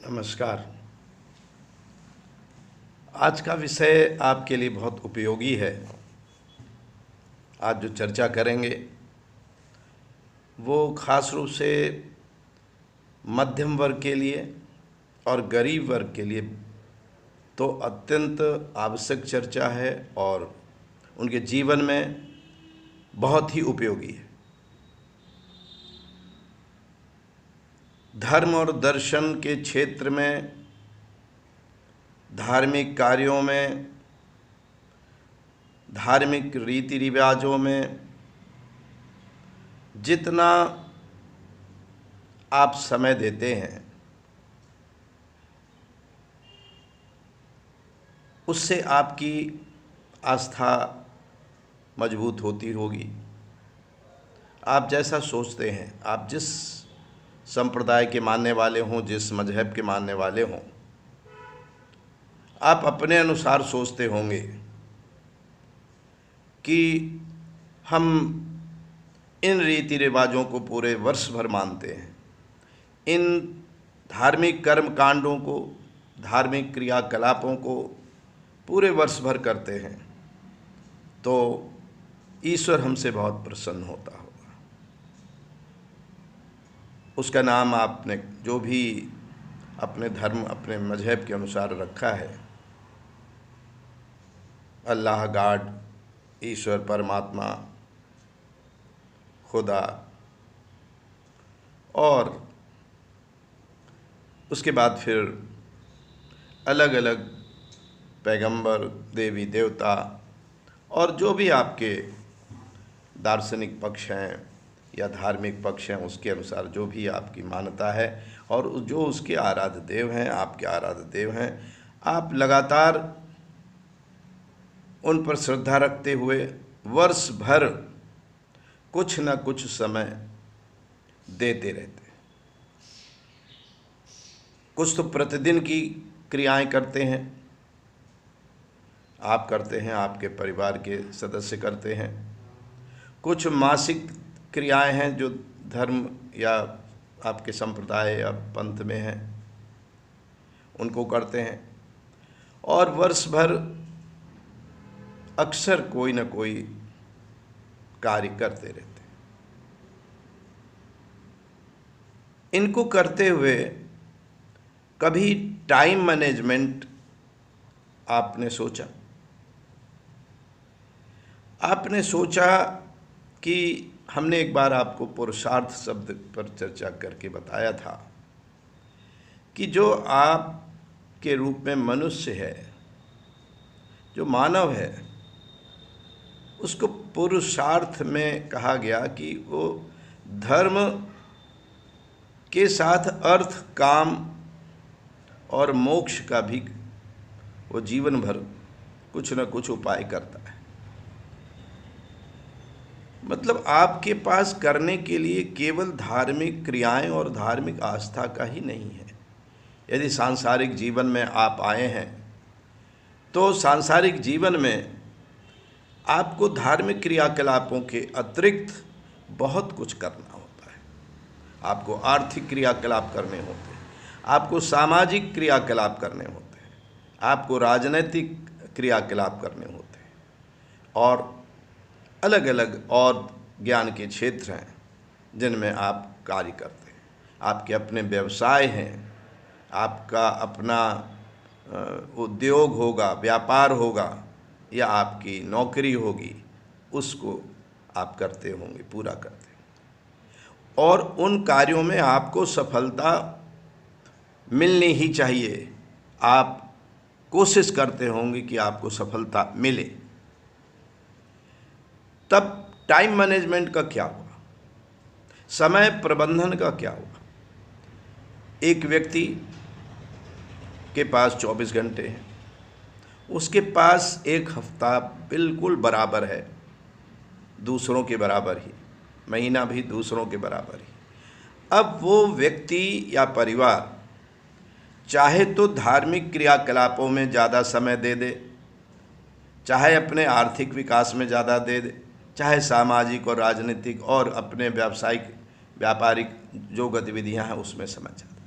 नमस्कार। आज का विषय आपके लिए बहुत उपयोगी है। आज जो चर्चा करेंगे वो खास रूप से मध्यम वर्ग के लिए और गरीब वर्ग के लिए तो अत्यंत आवश्यक चर्चा है और उनके जीवन में बहुत ही उपयोगी है। धर्म और दर्शन के क्षेत्र में, धार्मिक कार्यों में, धार्मिक रीति रिवाजों में जितना आप समय देते हैं उससे आपकी आस्था मजबूत होती होगी। आप जैसा सोचते हैं, आप जिस संप्रदाय के मानने वाले हों, जिस मजहब के मानने वाले हों, आप अपने अनुसार सोचते होंगे कि हम इन रीति रिवाजों को पूरे वर्ष भर मानते हैं, इन धार्मिक कर्म कांडों को, धार्मिक क्रियाकलापों को पूरे वर्ष भर करते हैं, तो ईश्वर हमसे बहुत प्रसन्न होता होगा। उसका नाम आपने जो भी अपने धर्म, अपने मजहब के अनुसार रखा है, अल्लाह, गॉड, ईश्वर, परमात्मा, खुदा, और उसके बाद फिर अलग अलग पैगंबर, देवी देवता और जो भी आपके दार्शनिक पक्ष हैं या धार्मिक पक्ष हैं, उसके अनुसार जो भी आपकी मान्यता है और जो उसके आराध्य देव हैं, आपके आराध्य देव हैं, आप लगातार उन पर श्रद्धा रखते हुए वर्ष भर कुछ न कुछ समय देते रहते हैं। कुछ तो प्रतिदिन की क्रियाएं करते हैं, आप करते हैं, आपके परिवार के सदस्य करते हैं। कुछ मासिक क्रियाएं हैं जो धर्म या आपके संप्रदाय या पंथ में हैं, उनको करते हैं। और वर्ष भर अक्सर कोई न कोई कार्य करते रहते हैं। इनको करते हुए कभी टाइम मैनेजमेंट आपने सोचा? आपने सोचा कि हमने एक बार आपको पुरुषार्थ शब्द पर चर्चा करके बताया था कि जो आप के रूप में मनुष्य है, जो मानव है, उसको पुरुषार्थ में कहा गया कि वो धर्म के साथ अर्थ, काम और मोक्ष का भी वो जीवन भर कुछ न कुछ उपाय करता है। मतलब आपके पास करने के लिए केवल धार्मिक क्रियाएं और धार्मिक आस्था का ही नहीं है। यदि सांसारिक जीवन में आप आए हैं तो सांसारिक जीवन में आपको धार्मिक क्रियाकलापों के अतिरिक्त बहुत कुछ करना होता है। आपको आर्थिक क्रियाकलाप करने होते हैं, आपको सामाजिक क्रियाकलाप करने होते हैं, आपको राजनीतिक क्रियाकलाप करने होते हैं, और अलग अलग और ज्ञान के क्षेत्र हैं जिनमें आप कार्य करते हैं। आपके अपने व्यवसाय हैं, आपका अपना उद्योग होगा, व्यापार होगा, या आपकी नौकरी होगी, उसको आप करते होंगे, पूरा करते हैं। और उन कार्यों में आपको सफलता मिलनी ही चाहिए। आप कोशिश करते होंगे कि आपको सफलता मिले। तब टाइम मैनेजमेंट का क्या हुआ? समय प्रबंधन का क्या हुआ? एक व्यक्ति के पास 24 घंटे हैं, उसके पास एक हफ्ता बिल्कुल बराबर है, दूसरों के बराबर ही, महीना भी दूसरों के बराबर ही। अब वो व्यक्ति या परिवार चाहे तो धार्मिक क्रियाकलापों में ज़्यादा समय दे दे, चाहे अपने आर्थिक विकास में ज़्यादा दे दे, चाहे सामाजिक और राजनीतिक और अपने व्यावसायिक व्यापारिक जो गतिविधियां हैं उसमें समय ज़्यादा दे।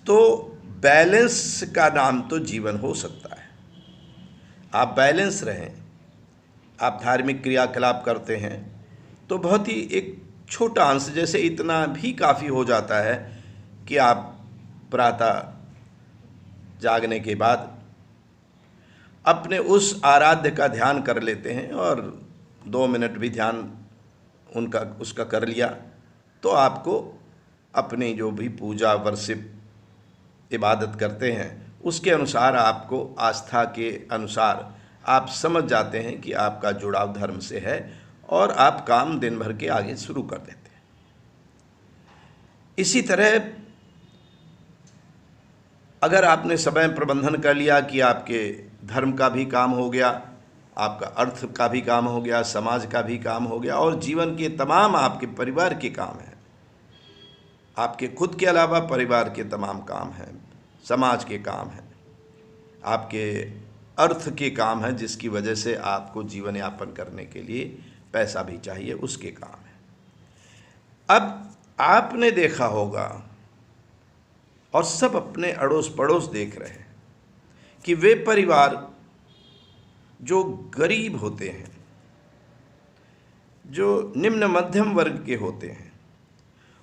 तो बैलेंस का नाम तो जीवन हो सकता है। आप बैलेंस रहें, आप धार्मिक क्रियाकलाप करते हैं तो बहुत ही एक छोटा अंश, जैसे इतना भी काफ़ी हो जाता है कि आप प्रातः जागने के बाद अपने उस आराध्य का ध्यान कर लेते हैं और 2 मिनट भी ध्यान उसका कर लिया, तो आपको अपनी जो भी पूजा वर्शिप इबादत करते हैं उसके अनुसार, आपको आस्था के अनुसार आप समझ जाते हैं कि आपका जुड़ाव धर्म से है और आप काम दिन भर के आगे शुरू कर देते हैं। इसी तरह अगर आपने समय प्रबंधन कर लिया कि आपके धर्म का भी काम हो गया, आपका अर्थ का भी काम हो गया, समाज का भी काम हो गया और जीवन के तमाम आपके परिवार के काम हैं, आपके खुद के अलावा परिवार के तमाम काम हैं, समाज के काम हैं, आपके अर्थ के काम हैं, जिसकी वजह से आपको जीवन यापन करने के लिए पैसा भी चाहिए, उसके काम है। अब आपने देखा होगा और सब अपने अड़ोस पड़ोस देख रहे हैं कि वे परिवार जो गरीब होते हैं, जो निम्न मध्यम वर्ग के होते हैं,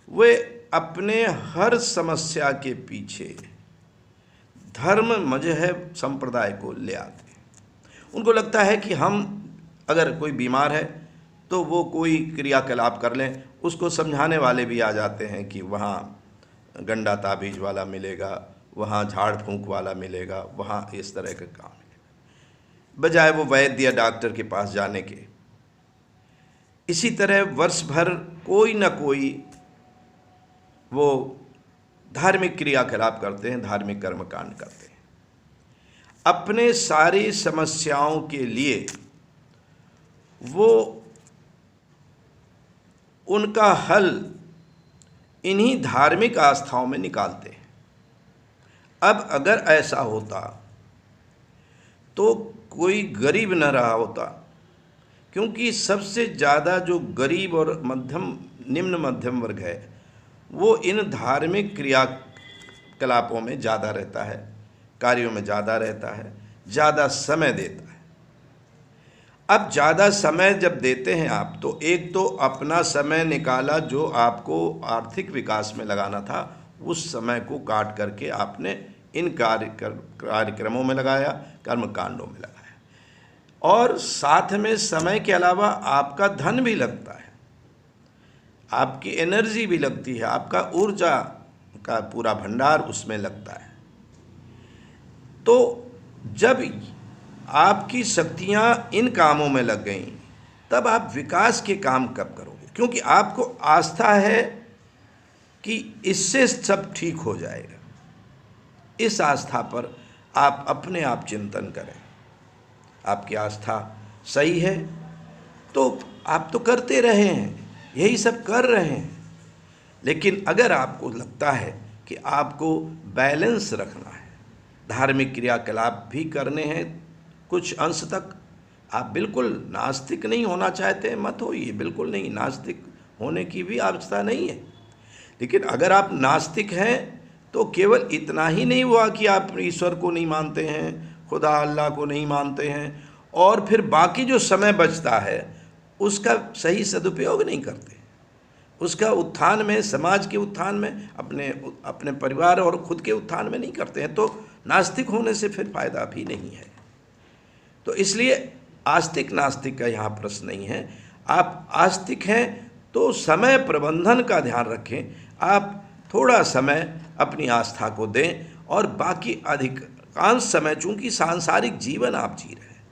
वे अपने हर समस्या के पीछे धर्म मजहब संप्रदाय को ले आते हैं। उनको लगता है कि हम, अगर कोई बीमार है तो वो कोई क्रियाकलाप कर लें, उसको समझाने वाले भी आ जाते हैं कि वहाँ गंडा ताबीज वाला मिलेगा, वहाँ झाड़ फूंक वाला मिलेगा, वहाँ इस तरह का काम मिलेगा, बजाय वो वैद्य या डॉक्टर के पास जाने के। इसी तरह वर्ष भर कोई ना कोई वो धार्मिक क्रियाकलाप करते हैं, धार्मिक कर्मकांड करते हैं। अपने सारी समस्याओं के लिए वो उनका हल इन्हीं धार्मिक आस्थाओं में निकालते हैं। अब अगर ऐसा होता तो कोई गरीब न रहा होता, क्योंकि सबसे ज़्यादा जो गरीब और निम्न मध्यम वर्ग है वो इन धार्मिक क्रियाकलापों में ज़्यादा रहता है, कार्यों में ज़्यादा रहता है, ज़्यादा समय देता है। अब ज़्यादा समय जब देते हैं आप, तो एक तो अपना समय निकाला जो आपको आर्थिक विकास में लगाना था, उस समय को काट करके आपने इन कार्यक्रमों में लगाया, कर्मकांडों में लगाया, और साथ में समय के अलावा आपका धन भी लगता है, आपकी एनर्जी भी लगती है, आपका ऊर्जा का पूरा भंडार उसमें लगता है। तो जब आपकी शक्तियां इन कामों में लग गईं, तब आप विकास के काम कब करोगे? क्योंकि आपको आस्था है कि इससे सब ठीक हो जाएगा। इस आस्था पर आप अपने आप चिंतन करें। आपकी आस्था सही है तो आप तो करते रहे हैं, यही सब कर रहे हैं। लेकिन अगर आपको लगता है कि आपको बैलेंस रखना है, धार्मिक क्रियाकलाप भी करने हैं कुछ अंश तक, आप बिल्कुल नास्तिक नहीं होना चाहते मत होइए, बिल्कुल नहीं, नास्तिक होने की भी आवश्यकता नहीं है। लेकिन अगर आप नास्तिक हैं तो केवल इतना ही नहीं हुआ कि आप ईश्वर को नहीं मानते हैं, खुदा अल्लाह को नहीं मानते हैं, और फिर बाकी जो समय बचता है उसका सही सदुपयोग नहीं करते, उसका उत्थान में, समाज के उत्थान में, अपने परिवार और खुद के उत्थान में नहीं करते हैं, तो नास्तिक होने से फिर फायदा भी नहीं है। तो इसलिए आस्तिक नास्तिक का यहाँ प्रश्न नहीं है। आप आस्तिक हैं तो समय प्रबंधन का ध्यान रखें, आप थोड़ा समय अपनी आस्था को दें और बाकी अधिकांश समय, चूँकि सांसारिक जीवन आप जी रहे हैं,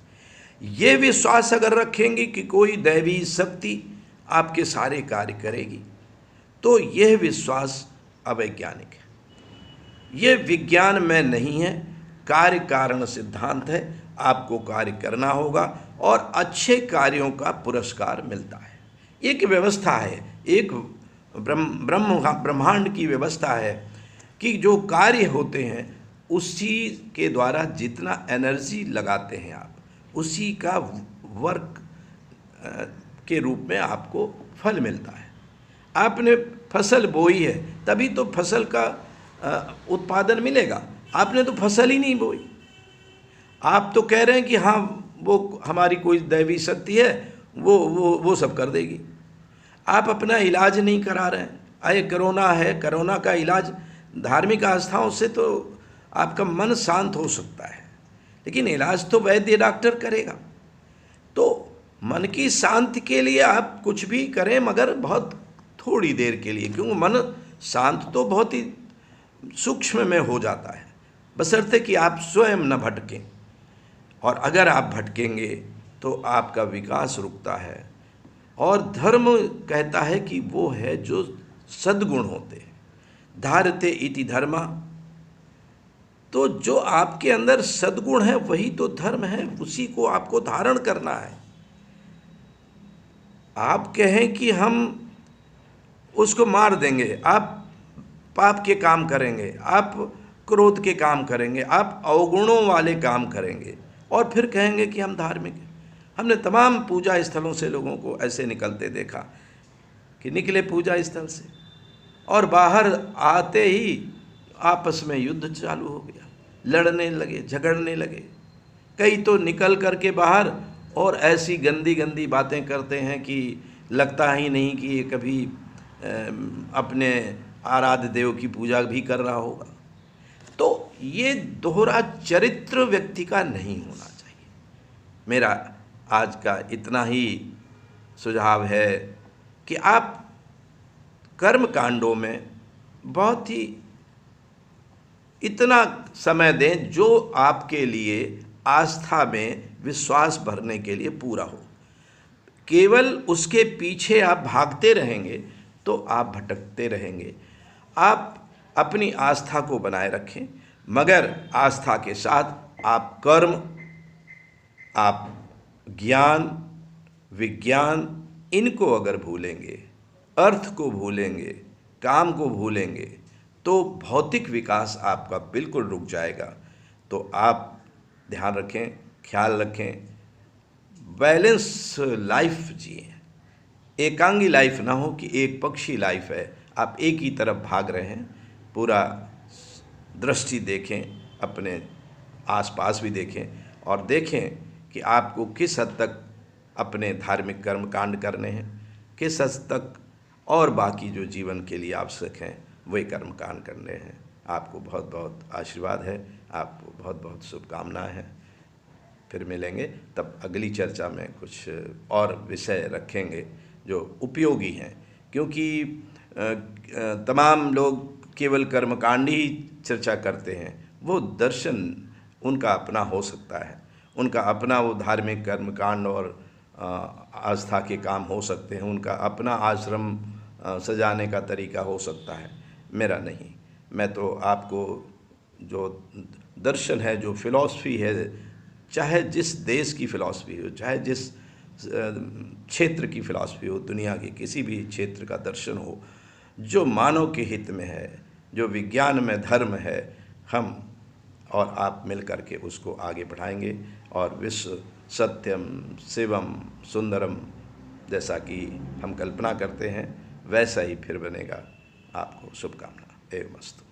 ये विश्वास अगर रखेंगे कि कोई दैवी शक्ति आपके सारे कार्य करेगी, तो यह विश्वास अवैज्ञानिक है, ये विज्ञान में नहीं है, कार्य कारण सिद्धांत है। आपको कार्य करना होगा और अच्छे कार्यों का पुरस्कार मिलता है। एक व्यवस्था है, एक ब्रह्मांड की व्यवस्था है कि जो कार्य होते हैं उसी के द्वारा जितना एनर्जी लगाते हैं आप, उसी का वर्क के रूप में आपको फल मिलता है। आपने फसल बोई है तभी तो फसल का उत्पादन मिलेगा। आपने तो फसल ही नहीं बोई। आप तो कह रहे हैं कि हाँ वो हमारी कोई दैवी शक्ति है, वो सब कर देगी। आप अपना इलाज नहीं करा रहे हैं। आए कोरोना है, कोरोना का इलाज धार्मिक आस्थाओं से तो आपका मन शांत हो सकता है, लेकिन इलाज तो वैद्य डॉक्टर करेगा। तो मन की शांति के लिए आप कुछ भी करें, मगर बहुत थोड़ी देर के लिए, क्योंकि मन शांत तो बहुत ही सूक्ष्म में हो जाता है, बशर्ते कि आप स्वयं न भटकें। और अगर आप भटकेंगे तो आपका विकास रुकता है। और धर्म कहता है कि वो है जो सद्गुण होते हैं, धारते इति धर्मा। तो जो आपके अंदर सद्गुण है वही तो धर्म है, उसी को आपको धारण करना है। आप कहें कि हम उसको मार देंगे, आप पाप के काम करेंगे, आप क्रोध के काम करेंगे, आप अवगुणों वाले काम करेंगे, और फिर कहेंगे कि हम धार्मिक हैं। हमने तमाम पूजा स्थलों से लोगों को ऐसे निकलते देखा कि निकले पूजा स्थल से और बाहर आते ही आपस में युद्ध चालू हो गया, लड़ने लगे, झगड़ने लगे। कई तो निकल करके बाहर और ऐसी गंदी गंदी बातें करते हैं कि लगता ही नहीं कि ये कभी अपने आराध्य देव की पूजा भी कर रहा होगा। तो ये दोहरा चरित्र व्यक्ति का नहीं होना चाहिए। मेरा आज का इतना ही सुझाव है कि आप कर्म कांडों में बहुत ही इतना समय दें जो आपके लिए आस्था में विश्वास भरने के लिए पूरा हो। केवल उसके पीछे आप भागते रहेंगे तो आप भटकते रहेंगे। आप अपनी आस्था को बनाए रखें, मगर आस्था के साथ आप कर्म, आप ज्ञान, विज्ञान, इनको अगर भूलेंगे, अर्थ को भूलेंगे, काम को भूलेंगे, तो भौतिक विकास आपका बिल्कुल रुक जाएगा। तो आप ध्यान रखें, ख्याल रखें, बैलेंस लाइफ जिए। एकांगी लाइफ ना हो कि एक पक्षी लाइफ है, आप एक ही तरफ भाग रहे हैं। पूरा दृष्टि देखें, अपने आसपास भी देखें और देखें कि आपको किस हद तक अपने धार्मिक कर्म कांड करने हैं, किस हद तक और बाकी जो जीवन के लिए आवश्यक हैं वही कर्म कांड करने हैं। आपको बहुत बहुत आशीर्वाद है, आपको बहुत बहुत शुभकामनाएं हैं। फिर मिलेंगे, तब अगली चर्चा में कुछ और विषय रखेंगे जो उपयोगी हैं, क्योंकि तमाम लोग केवल कर्मकांड ही चर्चा करते हैं। वो दर्शन उनका अपना हो सकता है, उनका अपना वो धार्मिक कर्मकांड और आस्था के काम हो सकते हैं, उनका अपना आश्रम सजाने का तरीका हो सकता है, मेरा नहीं। मैं तो आपको जो दर्शन है, जो फिलॉसफी है, चाहे जिस देश की फिलॉसफी हो, चाहे जिस क्षेत्र की फिलॉसफी हो, दुनिया के किसी भी क्षेत्र का दर्शन हो, जो मानव के हित में है, जो विज्ञान में धर्म है, हम और आप मिल कर के उसको आगे बढ़ाएंगे और विश्व सत्यम शिवम सुंदरम जैसा कि हम कल्पना करते हैं वैसा ही फिर बनेगा। आपको शुभकामना। एवमस्तु।